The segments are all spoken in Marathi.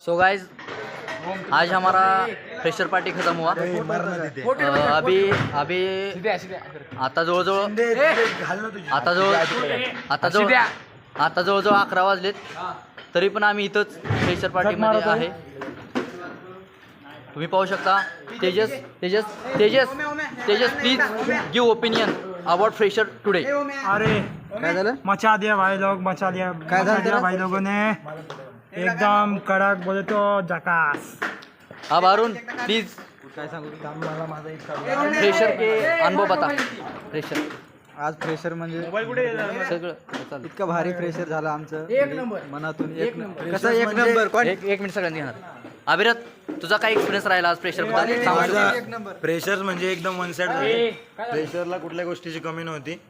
सो गाइज आज हमारा फ्रेशर पार्टी खत्म हुआ। अभी अभी आता जवळजवळ 11 वाजलेत, तरी पण आम्ही इथंच फ्रेशर पार्टीमध्ये आहे। तुम्ही पाहू शकता। Tejas Tejas Tejas Tejas please give opinion about fresher today. अरे काय झालं? मचा दिया भाई लोग, मचा दिया भाई लोगों ने, एकदम कड़क बोले तो जकास। अब अरुण प्लीज फ्रेशर के अनुभव बता। फ्रेशर आज फ्रेशर म्हणजे सगळं इतकं भारी फ्रेशर झालं आमचं, एक नंबर मनातून एक नंबर कसं एक नंबर कोण एक मिनिट सगळ्यांनी घेणार। अभिरत तुझा काय एक्सपिरियन्स राहिला आज फ्रेशर बद्दल? फ्रेशर्स म्हणजे एकदम वन साइड झाले। फ्रेशरला कुठल्या गोष्टीची कमी नव्हती,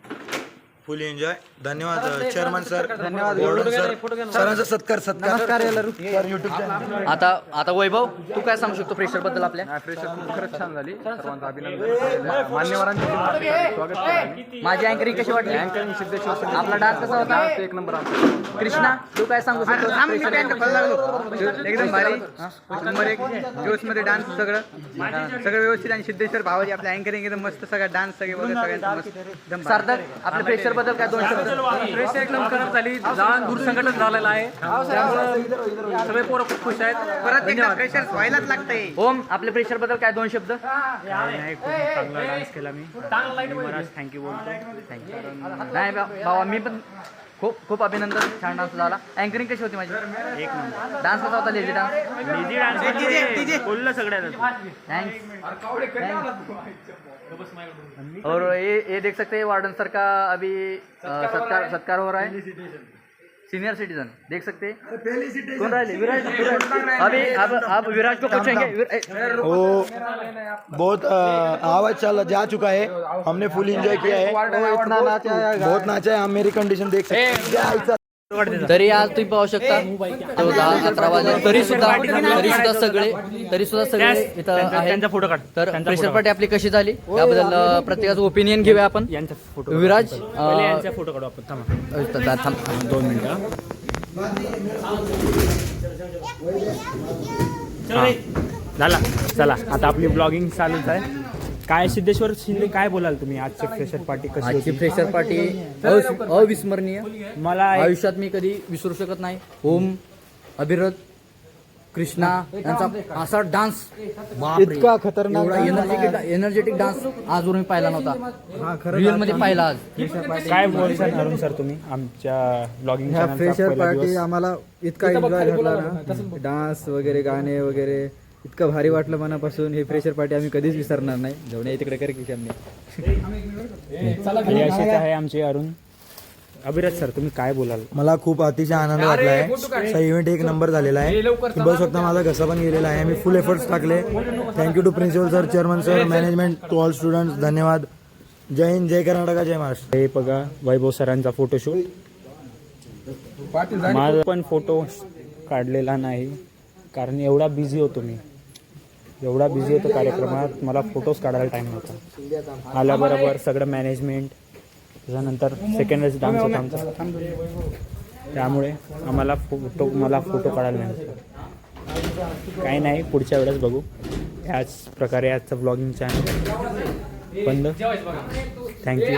फुल एन्जॉय। धन्यवाद चेअरमन सर, धन्यवाद सर, सरांचा सत्कार नमस्कार याला युट्यूब चॅनल। आता वैभव तू काय सांगू शकतो फ्रेशर बद्दल आपल्या? फ्रेशर खूप खरंच छान झाली, सर्वांचं अभिनंदन। मान्यवरांचे स्वागत केलं। माझी अँकरिंग कशी वाटली? अँकरिंग सिद्धेश्वर आपला डान्स कसा होता? एक नंबर आमचा। कृष्णा तू काय सांगू शकतो? एकदम भारी नंबर एक जोश मध्ये डान्स सगळं व्यवस्थित, आणि सिद्धेश्वर भावाजी आपल्या अँकरिंग एकदम मस्त, सगळा डान्स सगळ्यांचा मस्त एकदम। सार्थक आपल्या फ्रेशर बद्दल काय दोन शब्द? फ्रेशर एकदम खराब झाली, लहान दूर संघटन झालेलं आहे, त्यामुळे सगळे पोरं खूप खुश आहेत। परत एकदा फ्रेशर व्हायलाच लागतंय। ओम आपल्या फ्रेशर बद्दल काय दोन शब्द? नाही, खूप चांगला डान्स केला मी, थँक्यू बोलतो। नाही भावा, मी पण खूप अभिनंदन, छान डान्स झाला। अँकरिंग कशी होती माझी? एक नंबर डान्स कसा होता? लेझी डान्स बोललं सगळ्यांना। थैंक्स। और ये देख सकते हैं वार्डन सर का अभी सत्कार हो रहा है। सीनियर सिटीजन देख सकते हैं। कौन रहा? विराज। अभी अब विराज को पूछेंगे। वो बहुत आवाज चला जा चुका है, हमने फुल एंजॉय किया है, बहुत नाचा है। हम मेरी कंडीशन देख सकते हैं। तरी आज तुम्ही पाहू शकता 10-11 वाजले, तरी सुद्धा सगळे इथं आहेत। फोटो काढ। तर फ्रेशर पार्टी आपली कशी झाली त्याबद्दल प्रत्येकाचं ओपिनियन घेऊया आपण। विराज यांचा फोटो काढू आपण, थांबा 2 मिनिटं। झाला, चला आता आपली ब्लॉगिंग चालूच आहे। काय सिद्धेश्वर शिंदे, काय बोलाल तुम्ही आजची फ्रेशर पार्टी कशी आजची होती? फ्रेशर पार्टी अविस्मरणीय, मला आयुष्यात मी कधी विसरू शकत नाही। ओम, अभिरत, कृष्णा यांचा असा डान्स इतका खतरनाक एनर्जेटिक डान्स आजवर मी पाहिला नव्हता, रिअल मध्ये पाहिला आज। काय बोलशाल अरुण सर तुम्ही आमच्या ब्लॉगिंग ह्या फ्रेशर पार्टी आम्हाला इतका एन्जॉय झाला ना, डान्स वगैरे, गाणे वगैरे, इतकं भारी वाटलं मनापासून। ही फ्रेशर पार्टी आम्ही कधीच विसरणार नाही। जेवढे तिकडे कर की असेच आहे आमचे अरुण। अभिरत सर तुम्ही काय बोलाल? मला खूप अतिशय आनंद वाटला आहे। इव्हेंट एक नंबर झालेला आहे। बघू शकता माझा घसा पण गेलेला आहे। आम्ही फुल एफर्ट्स टाकले। Thank you to principal sir, chairman sir, management, to all students, धन्यवाद। जय हिंद, जय कर्नाटका, जय महाराष्ट्र। हे बघा वैभव सरांचा फोटोशूट। माझा पण फोटो काढलेला नाही, कारण एवढा बिझी होतो कार्यक्रमात, मला फोटोज काढायला टाइम नव्हता। आल्याबरोबर सगळं मॅनेजमेंट, त्याच्यानंतर सेकंड वेळेस डान्स होता आमचा, त्यामुळे मला फोटो काढायला नाही होता। काही नाही, पुढच्या वेळेस बघू। ह्याच प्रकारे आजचं ब्लॉगिंग चॅनल बंद। थँक्यू।